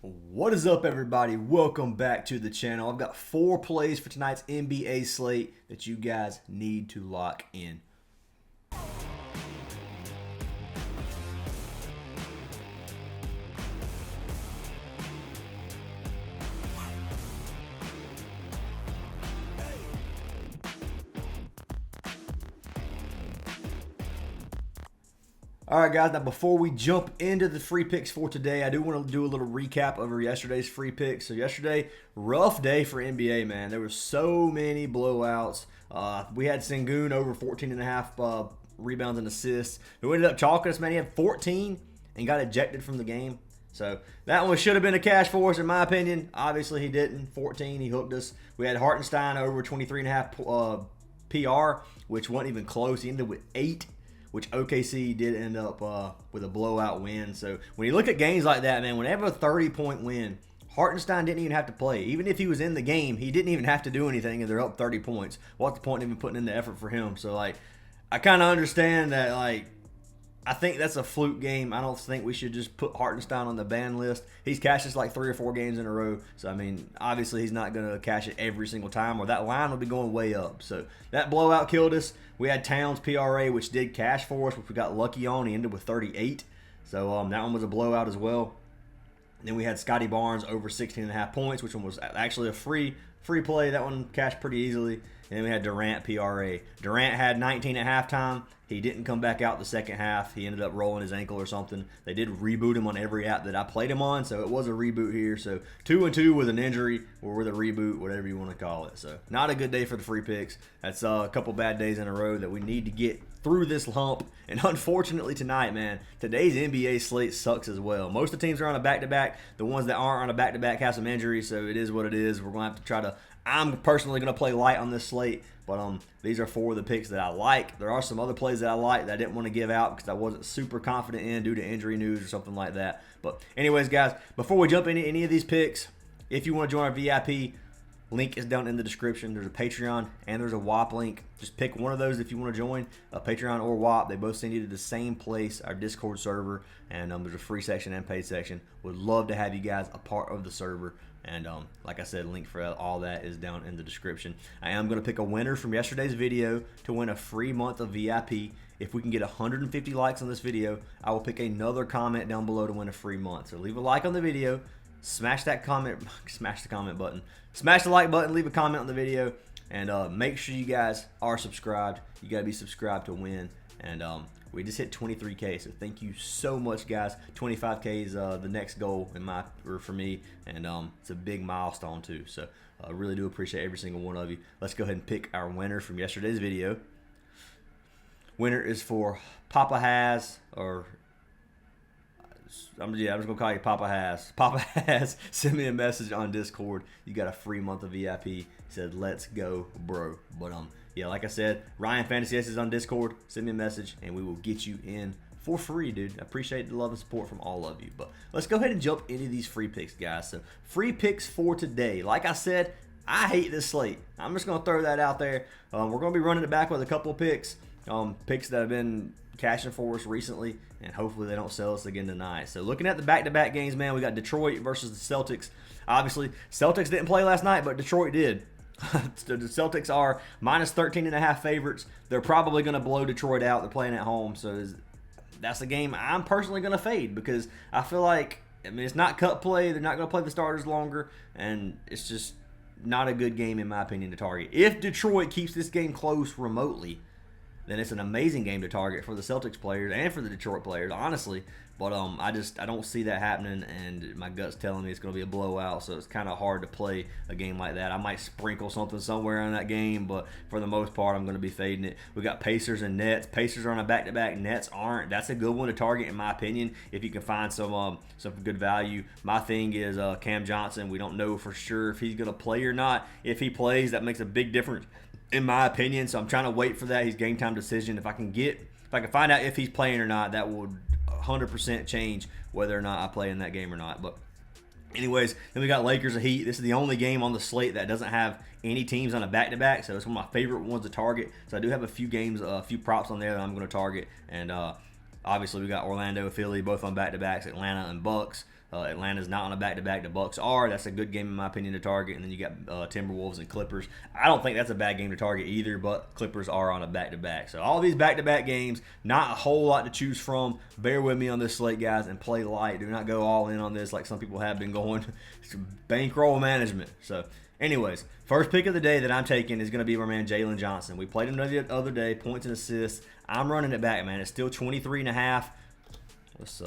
What is up, everybody? Welcome back to the channel. I've got 4 plays for tonight's NBA slate that you guys need to lock in. Alright guys, now before we jump into the free picks for today, I do want to do a little recap over yesterday's free picks. So yesterday, rough day for NBA, man. There were so many blowouts. We had Sengun over 14.5 rebounds and assists. Who ended up chalking us, man. He had 14 and got ejected from the game. So that one should have been a cash for us, in my opinion. Obviously, he didn't. 14, he hooked us. We had Hartenstein over 23.5 PR, which wasn't even close. He ended with 8. Which OKC did end up with a blowout win. So when you look at games like that, man, whenever a 30-point win, Hartenstein didn't even have to play. Even if he was in the game, he didn't even have to do anything, and they're up 30 points. What's the point in even putting in the effort for him? So, like, I kind of understand that, like, I think that's a fluke game. I don't think we should just put Hartenstein on the ban list. He's cashed us like 3 or 4 games in a row. So, I mean, obviously he's not going to cash it every single time, or that line will be going way up. So, that blowout killed us. We had Towns PRA, which did cash for us, which we got lucky on. He ended with 38. So, that one was a blowout as well. And then we had Scotty Barnes over 16.5 points, which one was actually a free play. That one cashed pretty easily. And then we had Durant PRA. Durant had 19 at halftime. He didn't come back out the second half. He ended up rolling his ankle or something. They did reboot him on every app that I played him on, so it was a reboot here. So 2-2 with an injury or with a reboot, whatever you want to call it. So not a good day for the free picks. That's a couple bad days in a row that we need to get through this hump. And unfortunately tonight, man, today's NBA slate sucks as well. Most of the teams are on a back-to-back. The ones that aren't on a back-to-back have some injuries, so it is what it is. We're going to have to try to... I'm personally going to play light on this slate, but these are 4 of the picks that I like. There are some other plays that I like that I didn't want to give out because I wasn't super confident in due to injury news or something like that. But anyways, guys, before we jump into any of these picks, if you want to join our VIP, link is down in the description. There's a Patreon and there's a WAP link. Just pick one of those if you want to join, Patreon or WAP. They both send you to the same place, our Discord server, and there's a free section and paid section. Would love to have you guys a part of the server. And like I said, link for all that is down in the description. I am going to pick a winner from yesterday's video to win a free month of VIP. If we can get 150 likes on this video, I will pick another comment down below to win a free month. So leave a like on the video, smash that comment, smash the comment button, smash the like button, leave a comment on the video, and make sure you guys are subscribed. You got to be subscribed to win. And we just hit 23K, so thank you so much, guys. 25K is the next goal for me, and it's a big milestone too. So I really do appreciate every single one of you. Let's go ahead and pick our winner from yesterday's video. Winner is for Papa Has, or I'm just gonna call you Papa Has. Papa Has, send me a message on Discord. You got a free month of VIP. He said, "Let's go, bro." But yeah, like I said, Ryan Fantasy S is on Discord. Send me a message, and we will get you in for free, dude. I appreciate the love and support from all of you. But let's go ahead and jump into these free picks, guys. So free picks for today. Like I said, I hate this slate. I'm just gonna throw that out there. We're gonna be running it back with a couple of picks, picks that have been cashing for us recently, and hopefully they don't sell us again tonight. So looking at the back-to-back games, man, we got Detroit versus the Celtics. Obviously, Celtics didn't play last night, but Detroit did. The Celtics are minus 13.5 favorites. They're probably going to blow Detroit out. They're playing at home, so that's a game I'm personally going to fade because I feel like, I mean, it's not cut play. They're not going to play the starters longer, and it's just not a good game in my opinion to target. If Detroit keeps this game close remotely, then it's an amazing game to target for the Celtics players and for the Detroit players, honestly. But I don't see that happening, and my gut's telling me it's going to be a blowout, so it's kind of hard to play a game like that. I might sprinkle something somewhere in that game, but for the most part, I'm going to be fading it. We got Pacers and Nets. Pacers are on a back-to-back. Nets aren't. That's a good one to target, in my opinion, if you can find some good value. My thing is Cam Johnson. We don't know for sure if he's going to play or not. If he plays, that makes a big difference, in my opinion, so I'm trying to wait for that. He's game time decision. If I can find out if he's playing or not, that would 100% change whether or not I play in that game or not. But anyways, then we got Lakers and Heat. This is the only game on the slate that doesn't have any teams on a back-to-back, so it's one of my favorite ones to target. So I do have a few games, a few props on there that I'm going to target. And obviously we got Orlando, Philly, both on back-to-backs, Atlanta and Bucks. Atlanta's not on a back-to-back. The Bucks are. That's a good game in my opinion to target. And then you got Timberwolves and Clippers. I don't think that's a bad game to target either, but Clippers are on a back-to-back. So all these back-to-back games, not a whole lot to choose from. Bear with me on this slate, guys, and play light. Do not go all in on this like some people have been going. It's bankroll management. So anyways, first pick of the day that I'm taking is going to be my man Jaylen Johnson. We played him the other day, points and assists. I'm running it back, man. It's still 23.5. Let's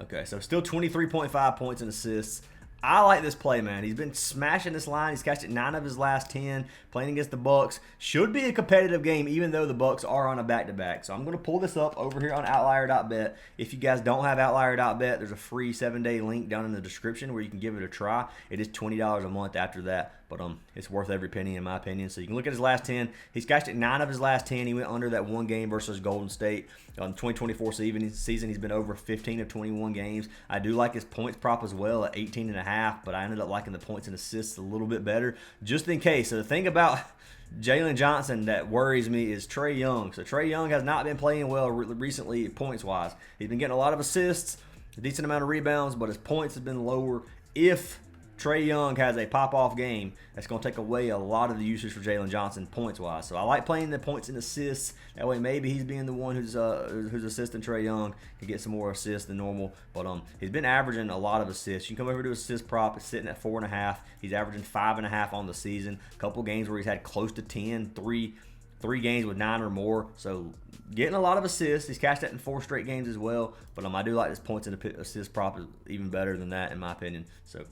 okay, so still 23.5 points and assists. I like this play, man. He's been smashing this line. He's cashed it 9 of his last 10, playing against the Bucks. Should be a competitive game, even though the Bucks are on a back-to-back. So I'm going to pull this up over here on OUTLIER.bet. If you guys don't have OUTLIER.bet, there's a free 7-day link down in the description where you can give it a try. It is $20 a month after that, but it's worth every penny in my opinion. So you can look at his last 10. He's cashed it 9 of his last 10. He went under that one game versus Golden State. 2024 season, he's been over 15 of 21 games. I do like his points prop as well at 18.5, but I ended up liking the points and assists a little bit better just in case. So the thing about Jaylen Johnson that worries me is Trae Young. So Trae Young has not been playing well recently points-wise. He's been getting a lot of assists, a decent amount of rebounds, but his points have been lower. If Trae Young has a pop-off game, that's going to take away a lot of the usage for Jaylen Johnson points-wise. So I like playing the points and assists. That way maybe he's being the one who's assisting Trae Young to get some more assists than normal. But he's been averaging a lot of assists. You can come over to assist prop. It's sitting at 4.5. He's averaging 5.5 on the season. A couple games where he's had close to 10, three games with 9 or more. So getting a lot of assists. He's cashed that in 4 straight games as well. But I do like this points and assist prop even better than that in my opinion. So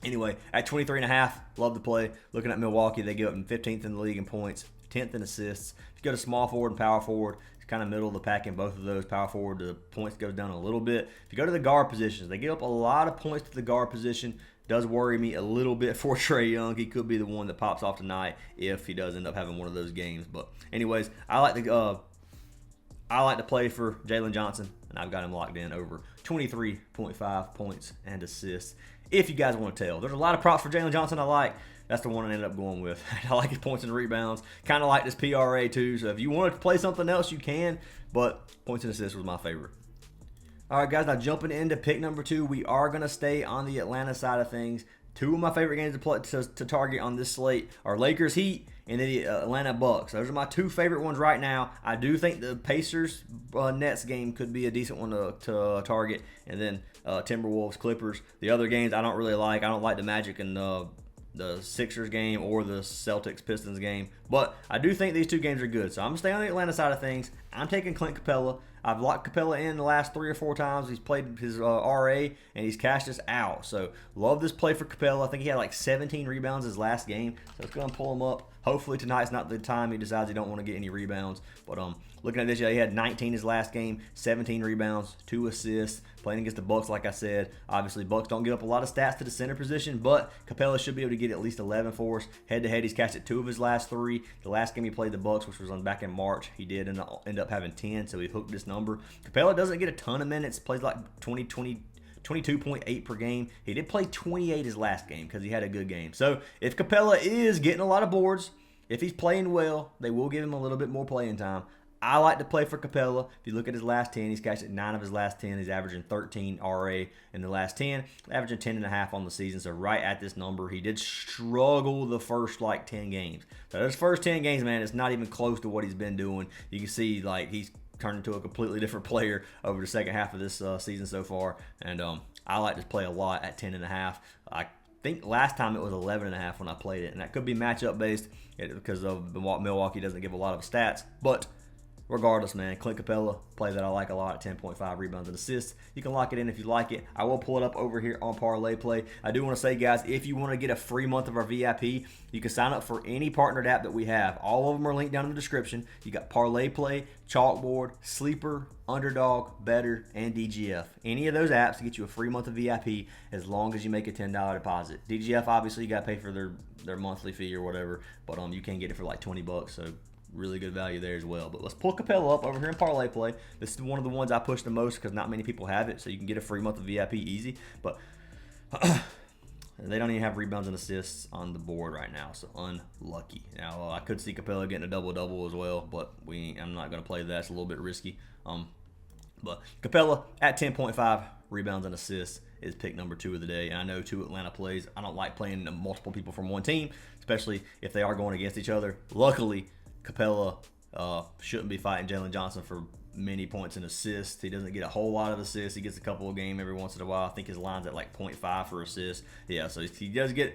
anyway, at 23.5, love the play. Looking at Milwaukee, they give up 15th in the league in points, 10th in assists. If you go to small forward and power forward, it's kind of middle of the pack in both of those. Power forward, the points goes down a little bit. If you go to the guard positions, they give up a lot of points to the guard position. Does worry me a little bit for Trae Young. He could be the one that pops off tonight if he does end up having one of those games. But anyways, I like to play for Jaylen Johnson, and I've got him locked in over 23.5 points and assists. If you guys want to tell, there's a lot of props for Jaylen Johnson I like. That's the one I ended up going with. I like his points and rebounds. Kind of like this PRA too. So if you want to play something else, you can. But points and assists was my favorite. All right, guys. Now jumping into pick number 2, we are going to stay on the Atlanta side of things. 2 of my favorite games to play to target on this slate are Lakers Heat and then the Atlanta Bucks. Those are my 2 favorite ones right now. I do think the Pacers Nets game could be a decent one to target, and then Timberwolves Clippers. The other games I don't really like. I don't like the Magic and the Sixers game or the Celtics Pistons game, but I do think these 2 games are good. So I'm gonna stay on the Atlanta side of things. I'm taking Clint Capela. I've locked Capela in the last 3 or 4 times. He's played his RA, and he's cashed us out. So love this play for Capela. I think he had like 17 rebounds his last game. So let's go and pull him up. Hopefully tonight's not the time he decides he don't want to get any rebounds. But looking at this, yeah, he had 19 his last game, 17 rebounds, 2 assists, playing against the Bucks, like I said. Obviously, Bucks don't give up a lot of stats to the center position, but Capela should be able to get at least 11 for us. Head-to-head, he's cashed it 2 of his last 3. The last game he played the Bucks, which was back in March, he did end up having 10, so he hooked this number. Capela doesn't get a ton of minutes, plays like 22.8 per game. He did play 28 his last game because he had a good game. So if Capela is getting a lot of boards, if he's playing well, they will give him a little bit more playing time. I like to play for Capela. If you look at his last 10, he's cashed at 9 of his last 10. He's averaging 13 RA in the last 10, averaging 10.5 on the season, so right at this number. He did struggle the first, 10 games. So those first 10 games, man, it's not even close to what he's been doing. You can see, he's turned into a completely different player over the second half of this season so far, and I like to play a lot at 10.5. I think last time it was 11.5 when I played it, and that could be matchup based because of Milwaukee doesn't give a lot of stats, but regardless, man, Clint Capela, play that I like a lot at 10.5 rebounds and assists. You can lock it in if you like it. I will pull it up over here on Parlay Play. I do want to say, guys, if you want to get a free month of our VIP, you can sign up for any partnered app that we have. All of them are linked down in the description. You got Parlay Play, Chalkboard, Sleeper, Underdog, Better, and DGF. Any of those apps get you a free month of VIP as long as you make a $10 deposit. DGF, obviously, you got to pay for their monthly fee or whatever, but you can get it for like $20, so really good value there as well. But let's pull Capela up over here in Parlay Play. This is one of the ones I push the most because not many people have it, so you can get a free month of VIP easy. But they don't even have rebounds and assists on the board right now, so unlucky. Now, I could see Capela getting a double-double as well, but I'm not going to play that. It's a little bit risky. But Capela at 10.5 rebounds, and assists is pick number 2 of the day. And I know 2 Atlanta plays. I don't like playing multiple people from one team, especially if they are going against each other. Luckily, Capela shouldn't be fighting Jaylen Johnson for many points and assists. He doesn't get a whole lot of assists. He gets a couple of game every once in a while. I think his line's at like 0.5 for assists. Yeah, so he does get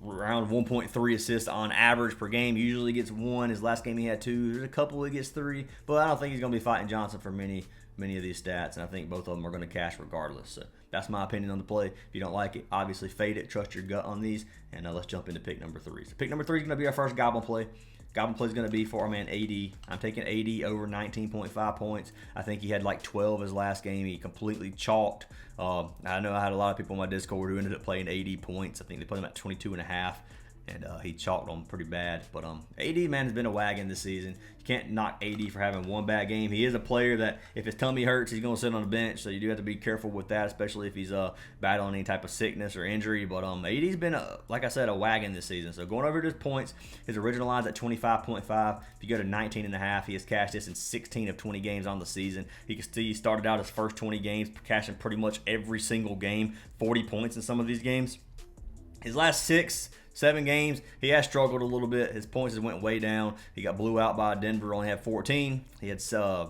around 1.3 assists on average per game. He usually gets 1. His last game he had 2. There's a couple he gets 3, but I don't think he's going to be fighting Johnson for many of these stats, and I think both of them are going to cash regardless. So that's my opinion on the play. If you don't like it, obviously fade it. Trust your gut on these, and let's jump into pick number 3. So pick number 3 is going to be our first goblin play. Goblin play is going to be for our man AD. I'm taking AD over 19.5 points. I think he had like 12 his last game. He completely chalked. I know I had a lot of people on my Discord who ended up playing 80 points. I think they put him at 22.5. And he chalked them pretty bad. But AD, man, has been a wagon this season. You can't knock AD for having one bad game. He is a player that if his tummy hurts, he's going to sit on the bench. So you do have to be careful with that, especially if he's battling any type of sickness or injury. But AD's been, like I said, a wagon this season. So going over to his points, his original line's at 25.5. If you go to 19.5, he has cashed this in 16 of 20 games on the season. You can see he started out his first 20 games, cashing pretty much every single game, 40 points in some of these games. His last 6-7 games, he has struggled a little bit. His points has went way down. He got blew out by Denver, only had 14. He had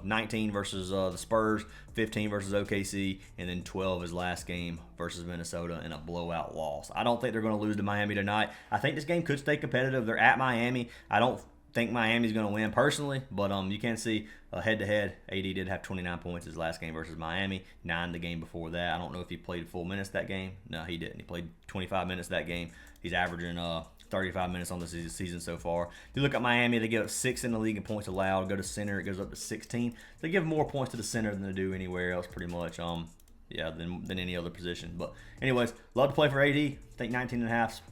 19 versus the Spurs, 15 versus OKC, and then 12 his last game versus Minnesota in a blowout loss. I don't think they're going to lose to Miami tonight. I think this game could stay competitive. They're at Miami. I don't think Miami's going to win personally, but you can see head-to-head, AD did have 29 points his last game versus Miami, 9 the game before that. I don't know if he played full minutes that game. No, he didn't. He played 25 minutes that game. He's averaging 35 minutes on the season so far. If you look at Miami, they give up 6 in the league in points allowed. Go to center, it goes up to 16. They give more points to the center than they do anywhere else pretty much. Yeah, than any other position. But anyways, love to play for AD. I think 19.5 is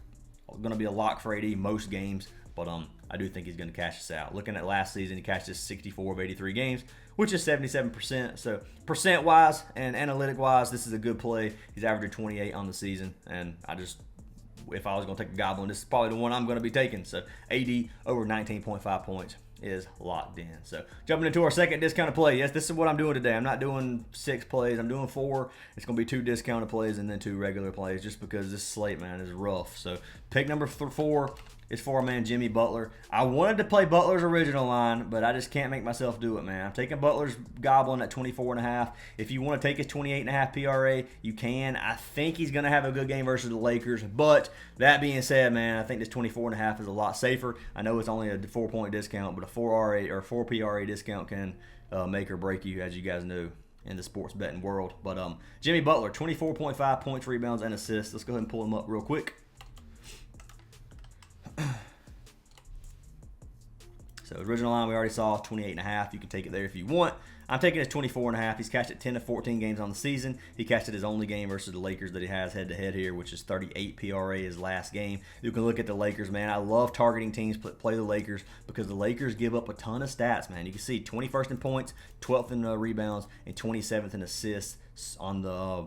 going to be a lock for AD most games. But I do think he's going to cash this out. Looking at last season, he cashed this 64 of 83 games, which is 77%. So percent-wise and analytic-wise, this is a good play. He's averaging 28 on the season, and if I was going to take a goblin, this is probably the one I'm going to be taking. So AD over 19.5 points is locked in. So jumping into our second discounted play. Yes, this is what I'm doing today. I'm not doing 6 plays. I'm doing 4. It's going to be 2 discounted plays and then 2 regular plays just because this slate, man, is rough. So pick number 4 is for our man Jimmy Butler. I wanted to play Butler's original line, but I just can't make myself do it, man. I'm taking Butler's goblin at 24.5. If you want to take his 28.5 PRA, you can. I think he's going to have a good game versus the Lakers. But that being said, man, I think this 24.5 is a lot safer. I know it's only a 4-point discount, but a 4 RA or 4 PRA discount can make or break you, as you guys know, in the sports betting world. But Jimmy Butler, 24.5 points, rebounds, and assists. Let's go ahead and pull him up real quick. So original line we already saw, 28.5. You can take it there if you want. I'm taking his 24.5. He's cashed it 10 of 14 games on the season. He cashed it his only game versus the Lakers that he has head-to-head here, which is 38 PRA his last game. You can look at the Lakers, man. I love targeting teams play the Lakers because the Lakers give up a ton of stats, man. You can see 21st in points, 12th in rebounds, and 27th in assists on the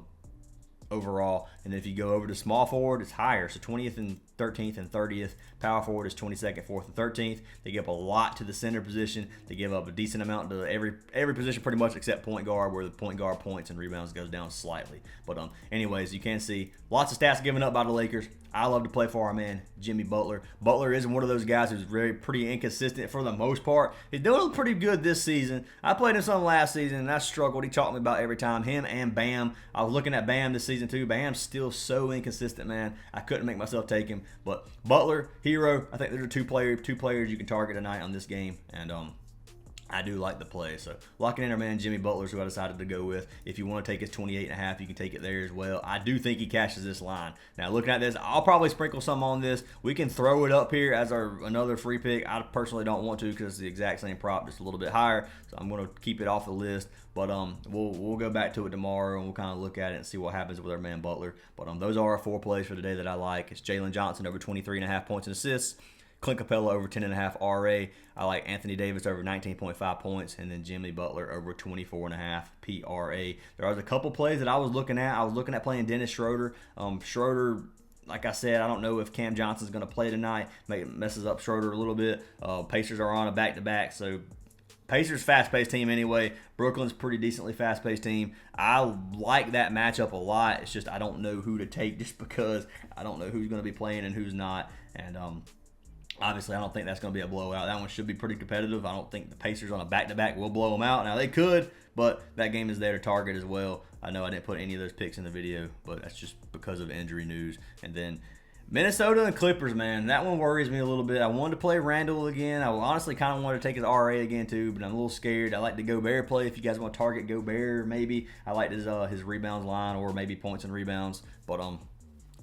overall. And if you go over to small forward, it's higher. So 20th and 13th and 30th. Power forward is 22nd, 4th, and 13th. They give up a lot to the center position. They give up a decent amount to every position pretty much except point guard, where the point guard points and rebounds goes down slightly. But anyways, you can see lots of stats given up by the Lakers. I love to play for our man Jimmy Butler. Butler is one of those guys who's pretty inconsistent for the most part. He's doing pretty good this season. I played him some last season and I struggled. He talked me about every time. Him and Bam. I was looking at Bam this season too. Bam's still so inconsistent, man. I couldn't make myself take him. But Butler, hero. I think there's two players you can target tonight on this game, and I do like the play. So locking in our man Jimmy Butler is who I decided to go with. If you want to take his 28.5, you can take it there as well. I do think he cashes this line. Now looking at this, I'll probably sprinkle some on this. We can throw it up here as another free pick. I personally don't want to because it's the exact same prop, just a little bit higher. So I'm going to keep it off the list. But we'll go back to it tomorrow and we'll kind of look at it and see what happens with our man Butler. But those are our 4 plays for today that I like. It's Jaylen Johnson over 23.5 points and assists. Clint Capela over 10.5 RA. I like Anthony Davis over 19.5 points, and then Jimmy Butler over 24.5 PRA. There was a couple plays that I was looking at. I was looking at playing Dennis Schroeder. Schroeder, like I said, I don't know if Cam Johnson's going to play tonight. Messes up Schroeder a little bit. Pacers are on a back-to-back, so Pacers fast-paced team anyway. Brooklyn's pretty decently fast-paced team. I like that matchup a lot. It's just I don't know who to take just because I don't know who's going to be playing and who's not. And obviously, I don't think that's going to be a blowout. That one should be pretty competitive. I don't think the Pacers on a back-to-back will blow them out. Now, they could, but that game is there to target as well. I know I didn't put any of those picks in the video, but that's just because of injury news. And then Minnesota and Clippers, man, that one worries me a little bit. I wanted to play Randall again. I honestly kind of wanted to take his RA again too, but I'm a little scared. I like the Gobert play. If you guys want to target Gobert, maybe I like his rebounds line or maybe points and rebounds. But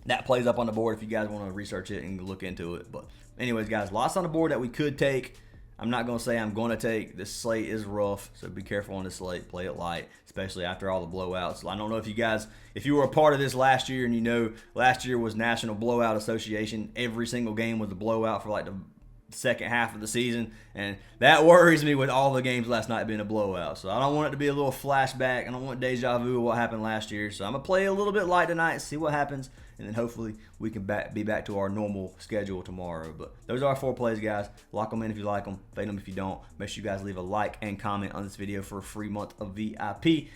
that plays up on the board if you guys want to research it and look into it. But anyways, guys, lots on the board that we could take. I'm not going to say I'm going to take. This slate is rough, so be careful on this slate. Play it light, especially after all the blowouts. I don't know if you guys, if you were a part of this last year and you know last year was National Blowout Association. Every single game was a blowout for like the second half of the season, and that worries me with all the games last night being a blowout. So I don't want it to be a little flashback. I don't want deja vu of what happened last year. So I'm going to play a little bit light tonight, see what happens, and then hopefully we can be back to our normal schedule tomorrow. But those are our 4 plays, guys. Lock them in if you like them. Fade them if you don't. Make sure you guys leave a like and comment on this video for a free month of VIP.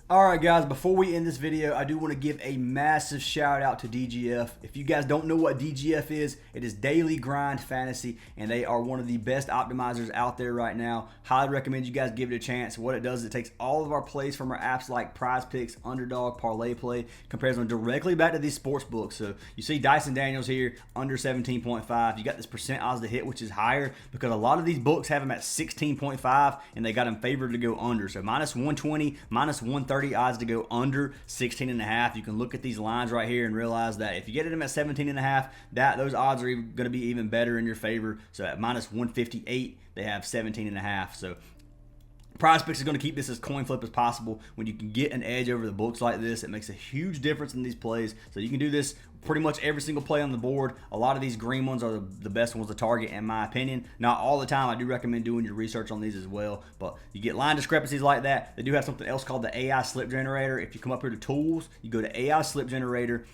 Alright guys, before we end this video, I do want to give a massive shout out to DGF. If you guys don't know what DGF is, it is Daily Grind Fantasy, and they are one of the best optimizers out there right now. Highly recommend you guys give it a chance. What it does is it takes all of our plays from our apps like Prizepicks, UNDERDOG, Parlay Play, compares them directly back to these sports books. So you see Dyson Daniels here, under 17.5. You got this percent odds to hit, which is higher because a lot of these books have him at 16.5, and they got him favored to go under. So minus 120, minus 130 odds to go under 16.5. You can look at these lines right here and realize that if you get them at 17.5, those odds are going to be even better in your favor. So at minus 158, they have 17.5. So Prizepicks is going to keep this as coin flip as possible. When you can get an edge over the books like this, it makes a huge difference in these plays. So you can do this pretty much every single play on the board. A lot of these green ones are the best ones to target, in my opinion. Not all the time. I do recommend doing your research on these as well. But you get line discrepancies like that. They do have something else called the AI Slip Generator. If you come up here to Tools, you go to AI Slip Generator.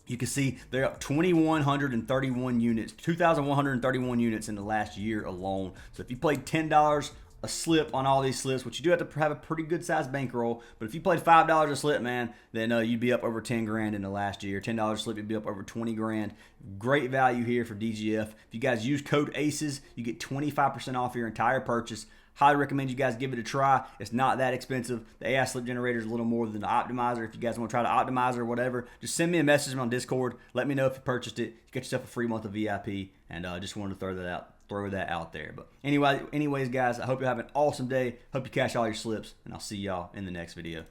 You can see they're up 2,131 units, 2,131 units in the last year alone. So if you played $10 a slip on all these slips, which you do have to have a pretty good sized bankroll, but if you played $5 a slip, man, then you'd be up over 10 grand in the last year. $10 a slip, you'd be up over 20 grand. Great value here for DGF. If you guys use code ACES, you get 25% off your entire purchase. Highly recommend you guys give it a try. It's not that expensive. The AI Slip Generator is a little more than the Optimizer. If you guys want to try to optimize or whatever, just send me a message on Discord. Let me know if you purchased it. You get yourself a free month of VIP, and I just wanted to throw that out there. But anyways, guys, I hope you have an awesome day. Hope you cash all your slips, and I'll see y'all in the next video.